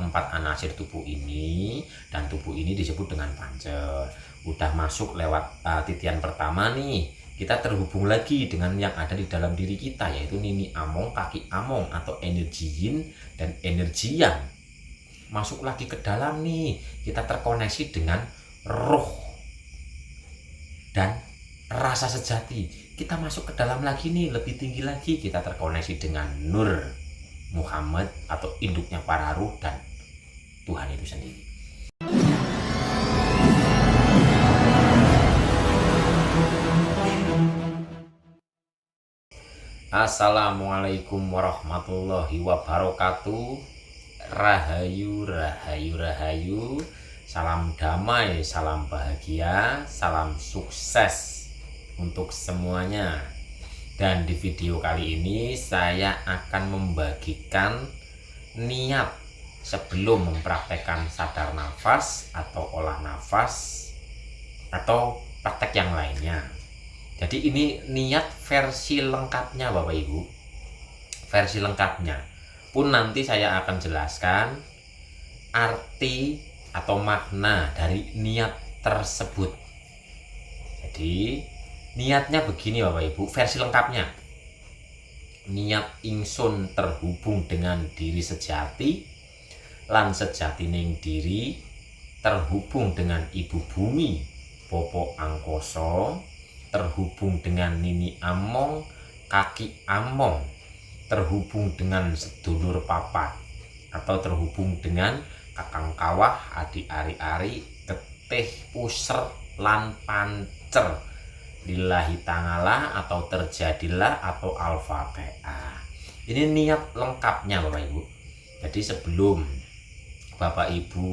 keempat anasir tubuh ini, dan tubuh ini disebut dengan panca. Udah masuk lewat titian pertama nih, kita terhubung lagi dengan yang ada di dalam diri kita, yaitu nini among, kaki among, atau energi yin dan energi yang. Masuk lagi ke dalam nih, kita terkoneksi dengan roh dan rasa sejati. Kita masuk ke dalam lagi nih, lebih tinggi lagi, kita terkoneksi dengan Nur Muhammad atau induknya para ruh dan Tuhan itu sendiri. Assalamualaikum warahmatullahi wabarakatuh. Rahayu, rahayu, rahayu. Salam damai, salam bahagia, salam sukses untuk semuanya. Dan di video kali ini saya akan membagikan niat sebelum mempraktekkan sadar nafas atau olah nafas atau praktek yang lainnya. Jadi ini niat versi lengkapnya Bapak Ibu. Versi lengkapnya pun nanti saya akan jelaskan arti atau makna dari niat tersebut. Jadi niatnya begini Bapak Ibu, versi lengkapnya. Niat ingsun terhubung dengan diri sejati, lan sejati ning diri, terhubung dengan ibu bumi, Bopo angkoso, terhubung dengan nini among, kaki among, terhubung dengan sedulur papat, atau terhubung dengan kakang kawah, adi ari-ari, getih puser, lan pancer, lillahi ta'ala, atau terjadilah, atau al-fatihah. Ini niat lengkapnya Bapak Ibu. Jadi sebelum Bapak Ibu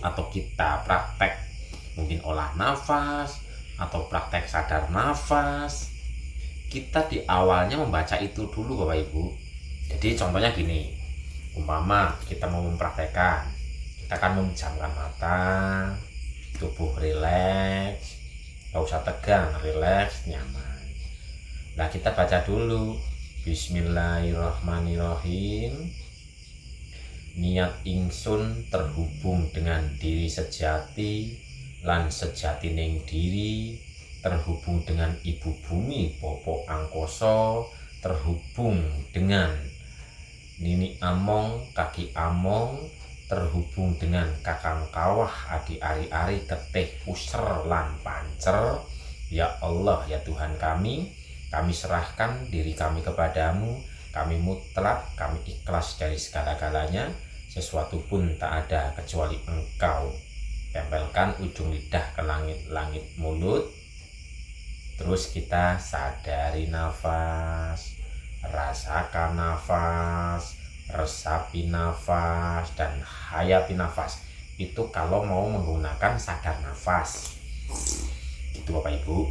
atau kita praktek mungkin olah nafas atau praktek sadar nafas, kita di awalnya membaca itu dulu Bapak Ibu. Jadi contohnya gini, umpama kita mau mempraktekkan, kita akan memejamkan mata, tubuh rileks, gak usah tegang, rileks, nyaman. Nah kita baca dulu Bismillahirrahmanirrahim. Niat ingsun terhubung dengan diri sejati, lan sejati ning diri, terhubung dengan ibu bumi Bopo angkoso, terhubung dengan nini among, kaki among, terhubung dengan kakang kawah, adi ari-ari, getih puser, lan pancer. Ya Allah, ya Tuhan kami serahkan diri kami kepadamu, kami mutlak, kami ikhlas dari segala-galanya, sesuatu pun tak ada kecuali Engkau. Tempelkan ujung lidah ke langit-langit mulut. Terus kita sadari nafas, rasakan nafas, resapi nafas, dan hayati nafas. Itu kalau mau menggunakan sadar nafas. Itu Bapak Ibu.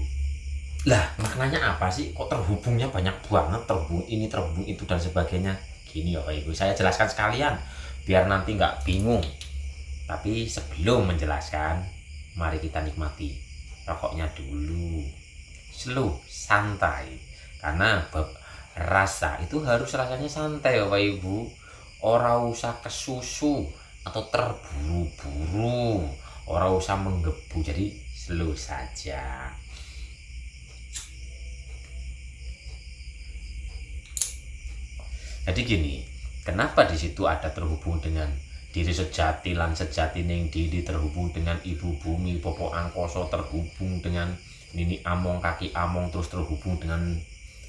Lah maknanya apa sih? Kok terhubungnya banyak banget, terhubung ini, terhubung itu, dan sebagainya. Gini Bapak Ibu, saya jelaskan sekalian biar nanti nggak bingung. Tapi sebelum menjelaskan, mari kita nikmati rokoknya dulu. Slow, santai. Karena rasa itu harus rasanya santai Bapak Ibu. Ora usah kesusu atau terburu-buru, ora usah menggebu. Jadi slow saja. Jadi gini, kenapa di situ ada terhubung dengan diri sejati, lan sejati ning diri, terhubung dengan ibu bumi Bopo angkoso, terhubung dengan nini among, kaki among, terus terhubung dengan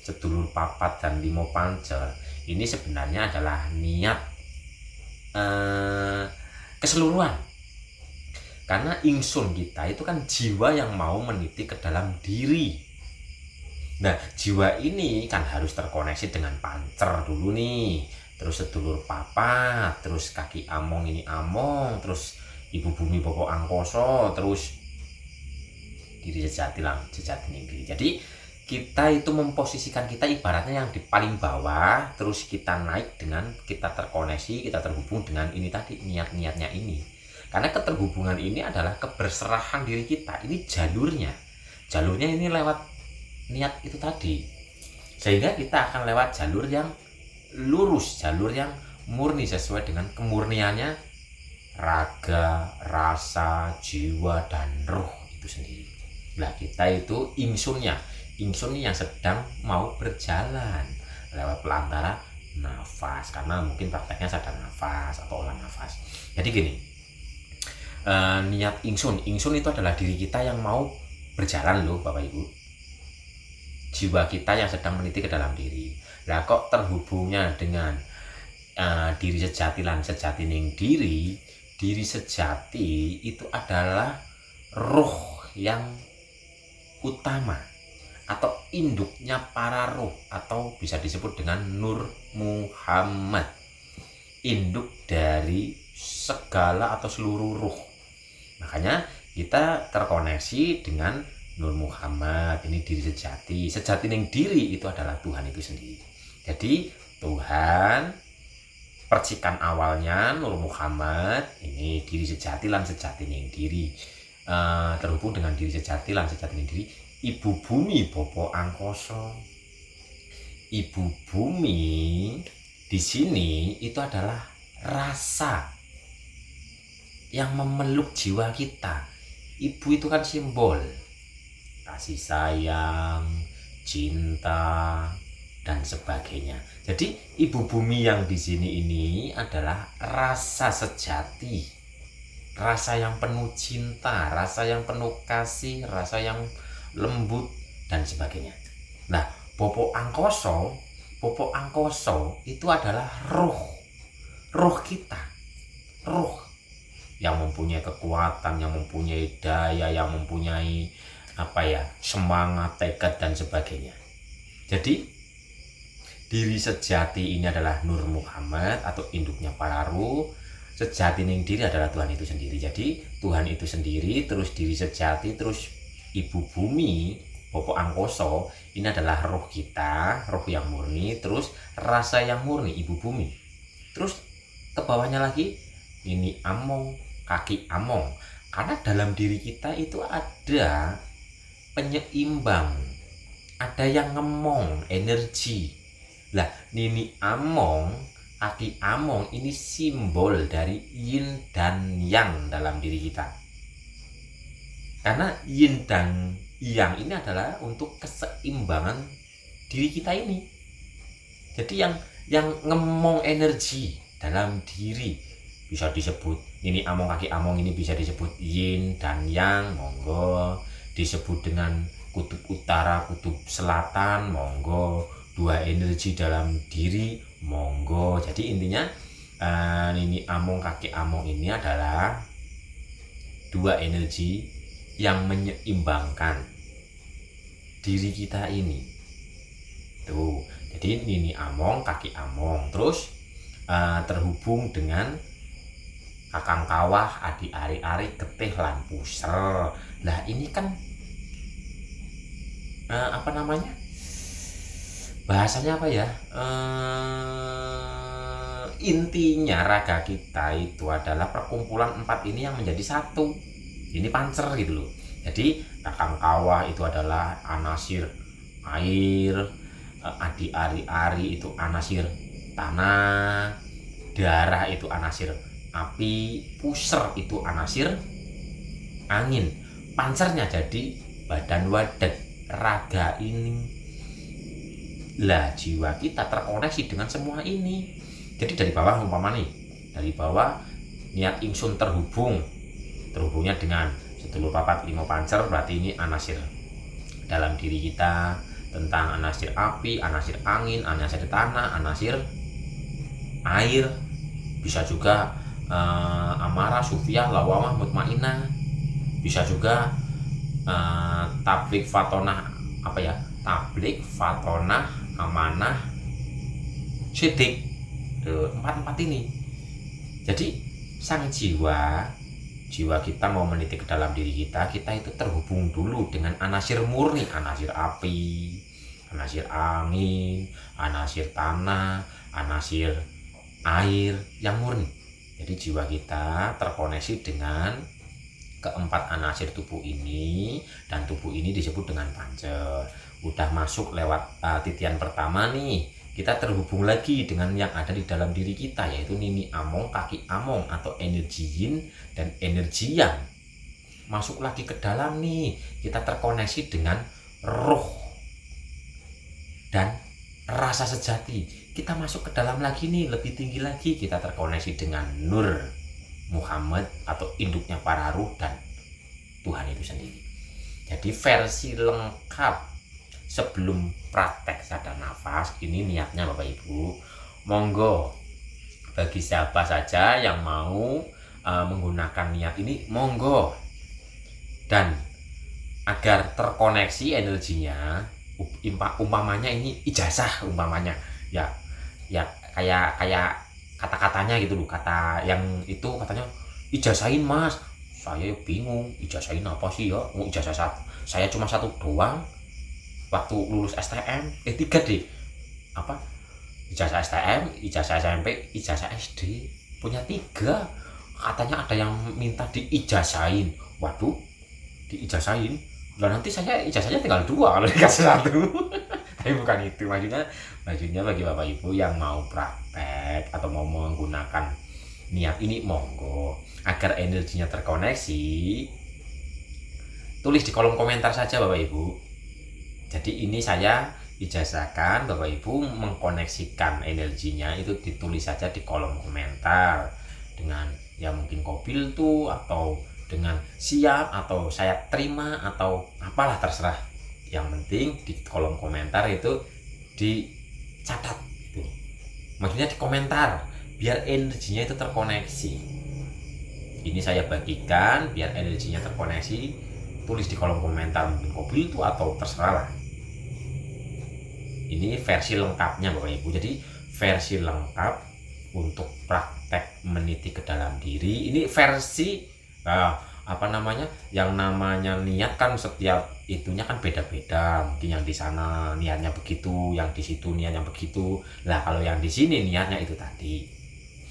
sedulur papat dan limo pancer. Ini sebenarnya adalah niat keseluruhan. Karena ingsun kita itu kan jiwa yang mau meniti ke dalam diri. Nah jiwa ini kan harus terkoneksi dengan pancer dulu nih, terus sedulur papat, terus kaki among, ini among, terus ibu bumi Bopo angkoso, terus diri sejati lang, sejati negeri. Jadi kita itu memposisikan kita ibaratnya yang di paling bawah, terus kita naik dengan kita terkoneksi, kita terhubung dengan ini tadi, niat-niatnya ini. Karena keterhubungan ini adalah keberserahan diri kita. Ini jalurnya ini lewat niat itu tadi, sehingga kita akan lewat jalur yang lurus, jalur yang murni sesuai dengan kemurniannya raga, rasa, jiwa, dan roh itu sendiri. Nah, kita itu ingsunnya. Ingsun yang sedang mau berjalan lewat pelantara nafas, karena mungkin prakteknya sadar nafas atau olah nafas. Jadi gini, niat ingsun itu adalah diri kita yang mau berjalan loh Bapak Ibu, jiwa kita yang sedang meniti ke dalam diri. Lah kok terhubungnya dengan diri sejati lan sejati ning diri sejati itu adalah roh yang utama atau induknya para roh, atau bisa disebut dengan Nur Muhammad, induk dari segala atau seluruh roh. Makanya kita terkoneksi dengan Nur Muhammad, ini diri sejati. Sejati ning diri itu adalah Tuhan itu sendiri. Jadi Tuhan, percikan awalnya Nur Muhammad, ini diri sejati lan sejati ning diri. Terhubung dengan diri sejati lan sejati ning diri, Ibu Bumi Bopo Angkoso. Ibu Bumi di sini itu adalah rasa yang memeluk jiwa kita. Ibu itu kan simbol kasih sayang, cinta, dan sebagainya. Jadi Ibu Bumi yang di sini ini adalah rasa sejati, rasa yang penuh cinta, rasa yang penuh kasih, rasa yang lembut, dan sebagainya. Nah, Bopo Angkoso itu adalah roh kita, roh yang mempunyai kekuatan, yang mempunyai daya, yang mempunyai semangat, tekad, dan sebagainya. Jadi diri sejati ini adalah Nur Muhammad atau induknya para roh. Sejati ning diri adalah Tuhan itu sendiri. Jadi Tuhan itu sendiri, terus diri sejati, terus Ibu Bumi Bopo Angkoso, ini adalah roh kita, roh yang murni, terus rasa yang murni Ibu Bumi. Terus ke bawahnya lagi ini Among, kaki Among. Karena dalam diri kita itu ada penyeimbang, ada yang ngemong, energi. Lah, Nini Among, kaki Among ini simbol dari yin dan yang dalam diri kita. Karena yin dan yang ini adalah untuk keseimbangan diri kita ini. Jadi yang ngemong energi dalam diri bisa disebut ini Among, kaki Among ini bisa disebut yin dan yang, monggo. Disebut dengan kutub utara, kutub selatan, monggo. Dua energi dalam diri, monggo. Jadi intinya ini Among, kaki Among ini adalah dua energi yang menyeimbangkan diri kita ini. Tuh, jadi ini Among, kaki Among, terus terhubung dengan Kakang Kawah, Adi Ari-ari, Getih, lan Puser. Lah ini kan bahasanya apa ya? Intinya raga kita itu adalah perkumpulan empat ini yang menjadi satu. Ini pancer gitu loh. Jadi Kakang Kawah itu adalah anasir air, Adi Ari-ari itu anasir tanah, darah itu anasir api, Puser itu anasir angin. Pancernya jadi badan wadah raga ini. Lah jiwa kita terkoneksi dengan semua ini. Jadi dari bawah umpama nih, dari bawah niat ingsun terhubungnya dengan sedulur papat limo pancer, berarti ini anasir dalam diri kita, tentang anasir api, anasir angin, anasir tanah, anasir air, bisa juga amarah, sufiyah, lawamah, mutmainah, bisa juga tablik, fatonah, tablik, fatonah, amanah, sidik. Empat ini. Jadi sang jiwa kita mau meniti ke dalam diri kita itu terhubung dulu dengan anasir murni, anasir api, anasir angin, anasir tanah, anasir air yang murni. Jadi jiwa kita terkoneksi dengan keempat anasir tubuh ini, dan tubuh ini disebut dengan pancer. Udah masuk lewat titian pertama nih, kita terhubung lagi dengan yang ada di dalam diri kita, yaitu Nini Among, Kaki Among, atau energi yin dan energi yang. Masuk lagi ke dalam nih, kita terkoneksi dengan roh dan rasa sejati. Kita masuk ke dalam lagi nih, lebih tinggi lagi, kita terkoneksi dengan Nur Muhammad atau induknya para ruh dan Tuhan itu sendiri. Jadi versi lengkap sebelum praktek sadar nafas ini niatnya Bapak Ibu, monggo bagi siapa saja yang mau menggunakan niat ini, monggo. Dan agar terkoneksi energinya, umpamanya ini ijazah, umpamanya ya kayak kata-katanya gitu loh, kata yang itu katanya ijazahin mas, saya bingung ijazahin apa sih ya, mau ijazah saya cuma satu doang waktu lulus STM, 3 deh, apa, ijazah STM, ijazah SMP, ijazah SD, punya 3. Katanya ada yang minta diijazahin, waduh, diijazahin lah, nanti saya ijazahnya tinggal 2 kalau dikasih 1. Tapi bukan itu maksudnya bagi Bapak Ibu yang mau praktek atau mau menggunakan niat ini, monggo. Agar energinya terkoneksi, tulis di kolom komentar saja Bapak Ibu. Jadi ini saya ijazahkan Bapak Ibu mengkoneksikan energinya, itu ditulis saja di kolom komentar dengan ya mungkin kopil tuh, atau dengan siap, atau saya terima, atau apalah terserah. Yang penting di kolom komentar itu dicatat gitu. Maksudnya di komentar biar energinya itu terkoneksi. Ini saya bagikan biar energinya terkoneksi, tulis di kolom komentar mungkin kopil itu atau terserah lah. Ini versi lengkapnya Bapak Ibu. Jadi versi lengkap untuk praktek meniti ke dalam diri. Ini versi yang namanya niat kan setiap itunya kan beda-beda. Mungkin yang di sana niatnya begitu, yang di situ niatnya begitu. Lah kalau yang di sini niatnya itu tadi.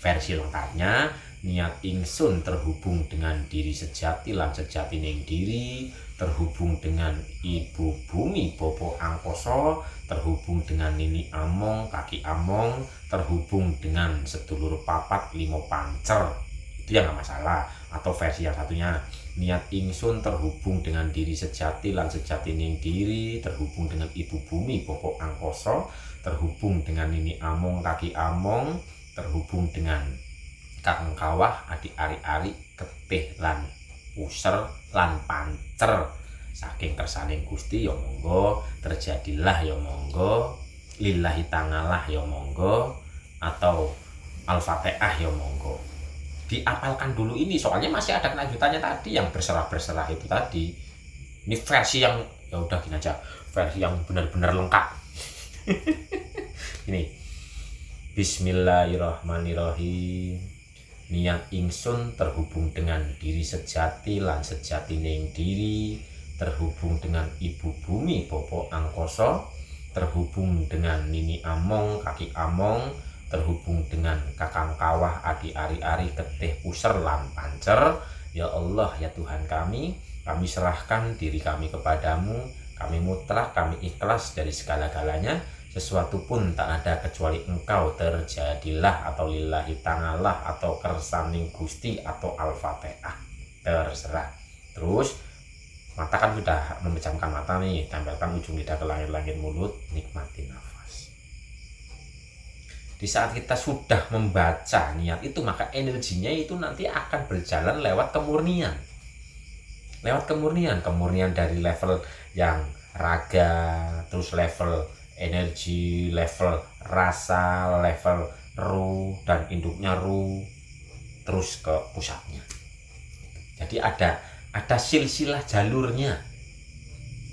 Versi lengkapnya, niat ingsun terhubung dengan diri sejati lan sejati ning diri, terhubung dengan Ibu Bumi Bopo Angkoso, terhubung dengan Nini Among, Kaki Among, terhubung dengan sedulur papat limo pancer, itu yang nggak masalah. Atau versi yang satunya, niat ingsun terhubung dengan diri sejati lan sejati ning diri, terhubung dengan Ibu Bumi Bopo Angkoso, terhubung dengan Nini Among, Kaki Among, terhubung dengan Kakang Kawah, Adik Ari-ari, Ketih lan User lan Pancer, saking kersaning Gusti ya monggo, terjadilah ya monggo, lillahi ta'ala ya monggo, atau Al-Fatihah ya monggo. Diapalkan dulu ini, soalnya masih ada kelanjutannya tadi yang berserah-berserah itu tadi. Ini versi yang ya udah gini aja, versi yang benar-benar lengkap. Ini Bismillahirrahmanirrahim. Niat ingsun terhubung dengan diri sejati lan sejati ning diri, terhubung dengan Ibu Bumi Bopo Angkoso, terhubung dengan Nini Among, Kaki Among, terhubung dengan Kakang Kawah, Adi Ari-ari, Ketih Puser lan Pancer. Ya Allah, ya Tuhan kami serahkan diri kami kepadamu, kami mutlak, kami ikhlas dari segala-galanya. Sesuatu pun tak ada kecuali Engkau, terjadilah, atau lillahi ta'ala, atau kersaning Gusti, atau Al-Fatihah, terserah. Terus mata kan sudah memejamkan mata nih, tempelkan ujung lidah ke langit-langit mulut, nikmati nafas. Di saat kita sudah membaca niat itu, maka energinya itu nanti akan berjalan lewat kemurnian. Kemurnian dari level yang raga, terus level energi, level rasa, level ruh dan induknya ruh, terus ke pusatnya. Jadi ada silsilah jalurnya,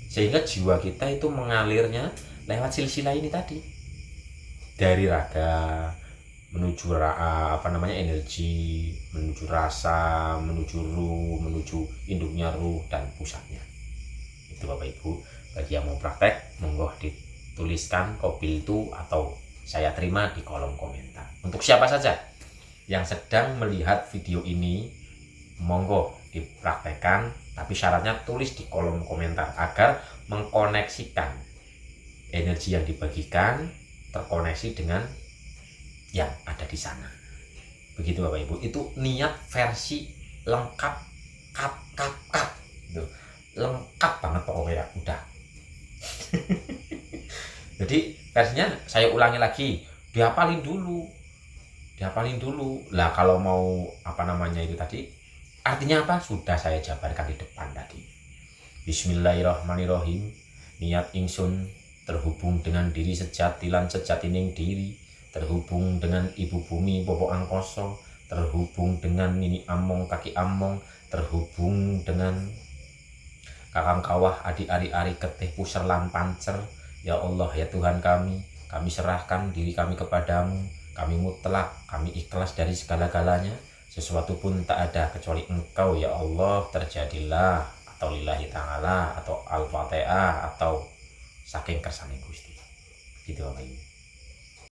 sehingga jiwa kita itu mengalirnya lewat silsilah ini tadi, dari raga menuju energi, menuju rasa, menuju ruh, menuju induknya ruh dan pusatnya. Itu Bapak Ibu, bagi yang mau praktek monggo tuliskan kopil itu atau saya terima di kolom komentar. Untuk siapa saja yang sedang melihat video ini, monggo dipraktekkan, tapi syaratnya tulis di kolom komentar agar mengkoneksikan energi yang dibagikan terkoneksi dengan yang ada di sana. Begitu Bapak Ibu, itu niat versi lengkap, kap gitu. Lengkap banget pokoknya, udah. Jadi versinya saya ulangi lagi, dihafalin dulu lah. Kalau mau itu tadi, artinya apa sudah saya jabarkan di depan tadi. Bismillahirrahmanirrahim. Niat ingsun terhubung dengan diri sejati lan sejatining diri, terhubung dengan ibu bumi bobo angkoso, terhubung dengan nini among kaki among, terhubung dengan kakang kawah adik ari-ari ketih puser lan pancer. Ya Allah ya Tuhan kami serahkan diri kami kepadamu, kami mutlak, kami ikhlas dari segala-galanya. Sesuatu pun tak ada kecuali Engkau ya Allah, terjadilah, atau lillahi ta'ala, atau al-fatihah, atau saking kersane Gusti. Gitu Bapak Ibu.